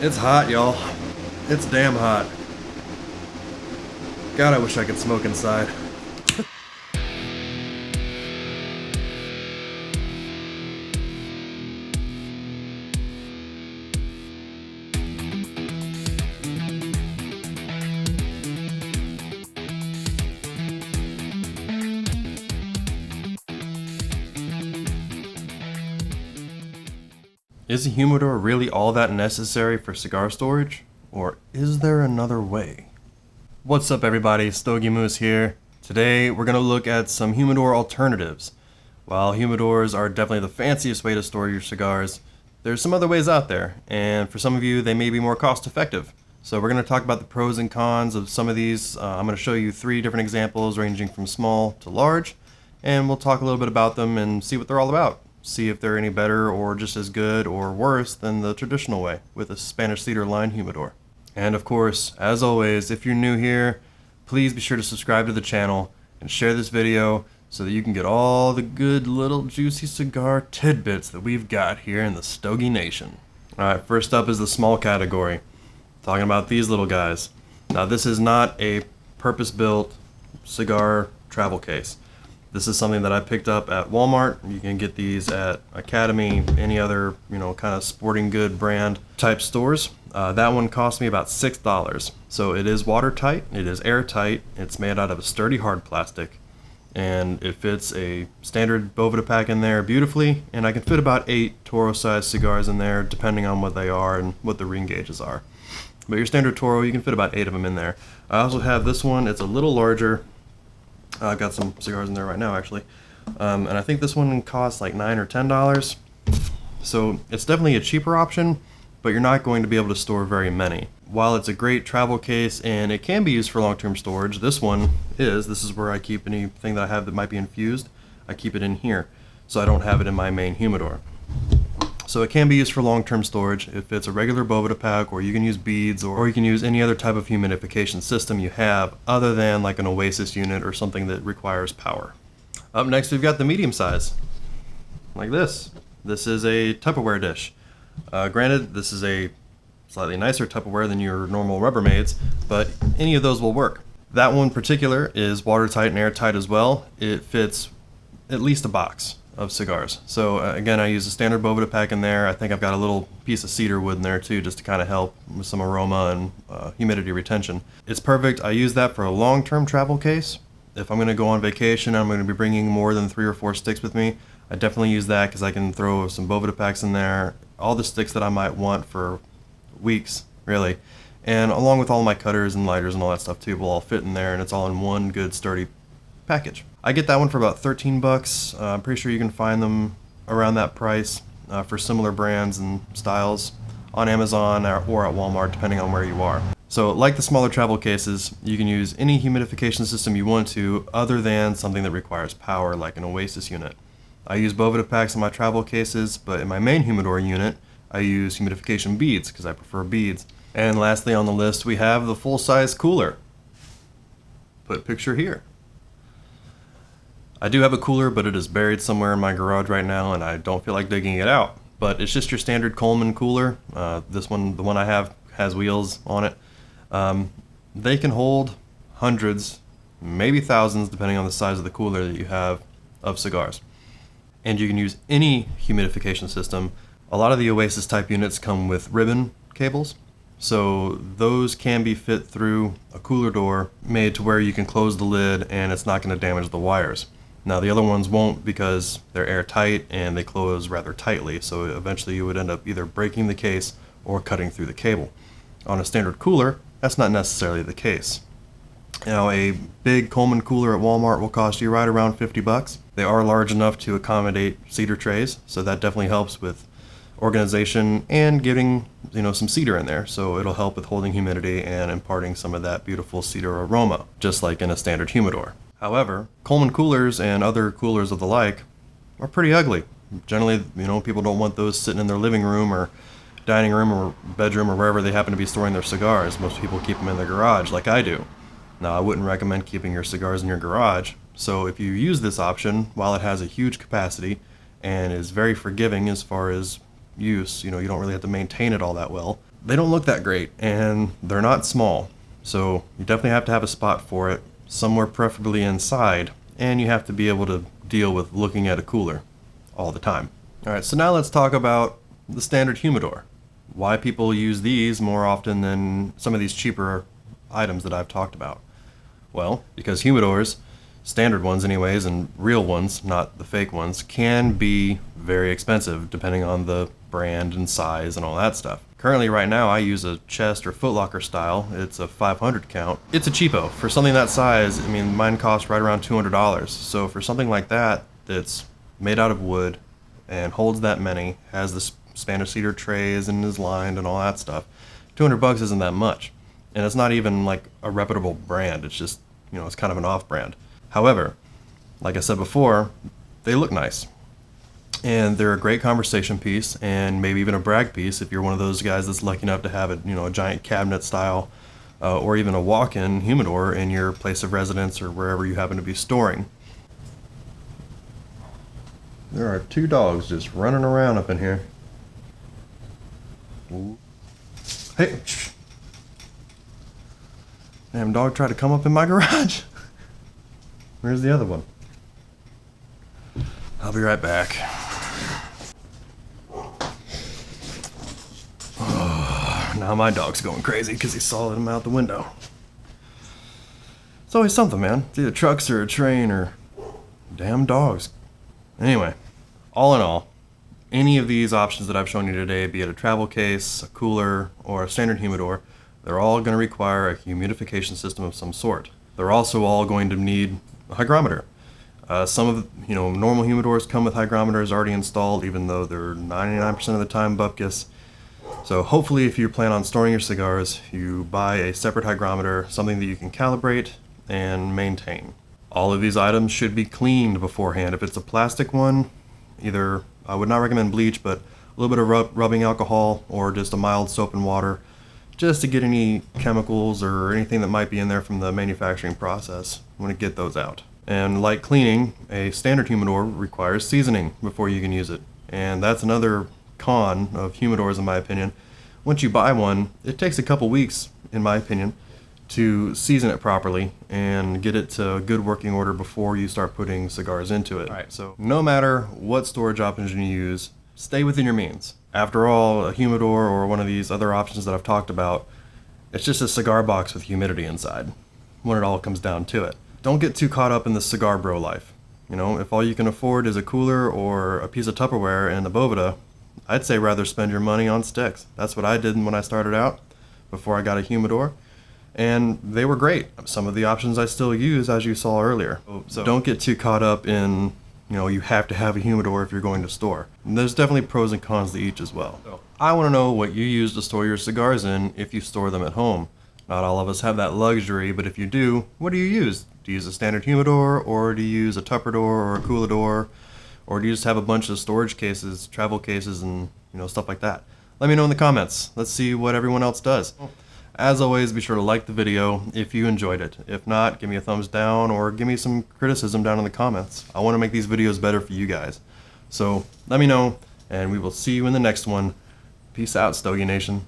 It's hot, y'all. It's damn hot. God, I wish I could smoke inside. Is a humidor really all that necessary for cigar storage? Or is there another way? What's up everybody, Stogie Moose here. Today we're going to look at some humidor alternatives. While humidors are definitely the fanciest way to store your cigars, there's some other ways out there, and for some of you they may be more cost effective. So we're going to talk about the pros and cons of some of these. I'm going to show you 3 different examples ranging from small to large, and we'll talk a little bit about them and see what they're all about. See if they're any better or just as good or worse than the traditional way with a Spanish cedar line humidor. And of course, as always, if you're new here, please be sure to subscribe to the channel and share this video so that you can get all the good little juicy cigar tidbits that we've got here in the Stogie Nation. Alright, first up is the small category. Talking about these little guys. Now this is not a purpose-built cigar travel case. This is something that I picked up at Walmart. You can get these at Academy, any other, kind of sporting good brand type stores. That one cost me about $6. So it is watertight, it is airtight, it's made out of a sturdy hard plastic, and it fits a standard Boveda pack in there beautifully, and I can fit about 8 Toro sized cigars in there depending on what they are and what the ring gauges are. But your standard Toro, you can fit about 8 of them in there. I also have this one, it's a little larger. I've got some cigars in there right now actually, and I think this one costs like $9 or $10. So it's definitely a cheaper option, but you're not going to be able to store very many. While it's a great travel case and it can be used for long-term storage, this is where I keep anything that I have that might be infused. I keep it in here, so I don't have it in my main humidor. So it can be used for long-term storage if it's a regular Boveda pack, or you can use beads, or you can use any other type of humidification system you have other than like an Oasis unit or something that requires power. Up next we've got the medium size, like this. This is a Tupperware dish. Granted, this is a slightly nicer Tupperware than your normal Rubbermaids, but any of those will work. That one in particular is watertight and airtight as well. It fits at least a box of cigars. So again, I use a standard Boveda pack in there. I think I've got a little piece of cedar wood in there too, just to kind of help with some aroma and humidity retention. It's perfect. I use that for a long-term travel case. If I'm going to go on vacation, I'm going to be bringing more than 3 or 4 sticks with me. I definitely use that because I can throw some Boveda packs in there, all the sticks that I might want for weeks, really. And along with all my cutters and lighters and all that stuff too, will all fit in there, and it's all in one good sturdy package. I get that one for about 13 bucks. I'm pretty sure you can find them around that price for similar brands and styles on Amazon or at Walmart, depending on where you are. So like the smaller travel cases, you can use any humidification system you want to other than something that requires power like an Oasis unit. I use Boveda packs in my travel cases, but in my main humidor unit, I use humidification beads because I prefer beads. And lastly on the list, we have the full-size cooler. Put picture here. I do have a cooler, but it is buried somewhere in my garage right now, and I don't feel like digging it out. But it's just your standard Coleman cooler. This one, the one I have, has wheels on it. They can hold hundreds, maybe thousands, depending on the size of the cooler that you have, of cigars. And you can use any humidification system. A lot of the Oasis type units come with ribbon cables, so those can be fit through a cooler door made to where you can close the lid and it's not going to damage the wires. Now the other ones won't because they're airtight and they close rather tightly, so eventually you would end up either breaking the case or cutting through the cable. On a standard cooler, that's not necessarily the case. Now a big Coleman cooler at Walmart will cost you right around 50 bucks. They are large enough to accommodate cedar trays, so that definitely helps with organization and getting some cedar in there, so it'll help with holding humidity and imparting some of that beautiful cedar aroma, just like in a standard humidor. However, Coleman coolers and other coolers of the like are pretty ugly. Generally, people don't want those sitting in their living room or dining room or bedroom or wherever they happen to be storing their cigars. Most people keep them in their garage like I do. Now, I wouldn't recommend keeping your cigars in your garage, so if you use this option, while it has a huge capacity and is very forgiving as far as use, you don't really have to maintain it all that well, they don't look that great, and they're not small. So you definitely have to have a spot for it, somewhere preferably inside, and you have to be able to deal with looking at a cooler all the time. All right, so now let's talk about the standard humidor. Why people use these more often than some of these cheaper items that I've talked about. Well, because humidors, standard ones anyways, and real ones, not the fake ones, can be very expensive depending on the brand and size and all that stuff. Currently right now I use a Chest or Foot Locker style. It's a 500 count. It's a cheapo. For something that size, I mean, mine costs right around $200. So for something like that, that's made out of wood and holds that many, has the Spanish cedar trays and is lined and all that stuff, $200 isn't that much. And it's not even like a reputable brand. It's just, it's kind of an off-brand. However, like I said before, they look nice. And they're a great conversation piece, and maybe even a brag piece if you're one of those guys that's lucky enough to have a giant cabinet style or even a walk-in humidor in your place of residence or wherever you happen to be storing. There are two dogs just running around up in here. Hey! Damn dog tried to come up in my garage. Where's the other one? I'll be right back. Now my dog's going crazy because he saw him out the window. It's always something, man. It's either trucks or a train or damn dogs. Anyway, all in all, any of these options that I've shown you today, be it a travel case, a cooler, or a standard humidor, they're all going to require a humidification system of some sort. They're also all going to need a hygrometer. Some of normal humidors come with hygrometers already installed, even though they're 99% of the time bupkis. So hopefully if you plan on storing your cigars, you buy a separate hygrometer, something that you can calibrate and maintain. All of these items should be cleaned beforehand. If it's a plastic one, either I would not recommend bleach, but a little bit of rubbing alcohol or just a mild soap and water, just to get any chemicals or anything that might be in there from the manufacturing process. I want to get those out. And like cleaning, a standard humidor requires seasoning before you can use it. And that's another con of humidors, in my opinion. Once you buy one, it takes a couple weeks, in my opinion, to season it properly and get it to a good working order before you start putting cigars into it. Alright, so no matter what storage options you use, stay within your means. After all, a humidor or one of these other options that I've talked about, it's just a cigar box with humidity inside, when it all comes down to it. Don't get too caught up in the cigar bro life. If all you can afford is a cooler or a piece of Tupperware and a Boveda, I'd say rather spend your money on sticks. That's what I did when I started out, before I got a humidor. And they were great. Some of the options I still use, as you saw earlier. So don't get too caught up in, you have to have a humidor if you're going to store. And there's definitely pros and cons to each as well. So I want to know what you use to store your cigars in if you store them at home. Not all of us have that luxury, but if you do, what do you use? Do you use a standard humidor, or do you use a Tupperware or a Coolador? Or do you just have a bunch of storage cases, travel cases, and stuff like that? Let me know in the comments. Let's see what everyone else does. As always, be sure to like the video if you enjoyed it. If not, give me a thumbs down or give me some criticism down in the comments. I want to make these videos better for you guys. So let me know, and we will see you in the next one. Peace out, Stogie Nation.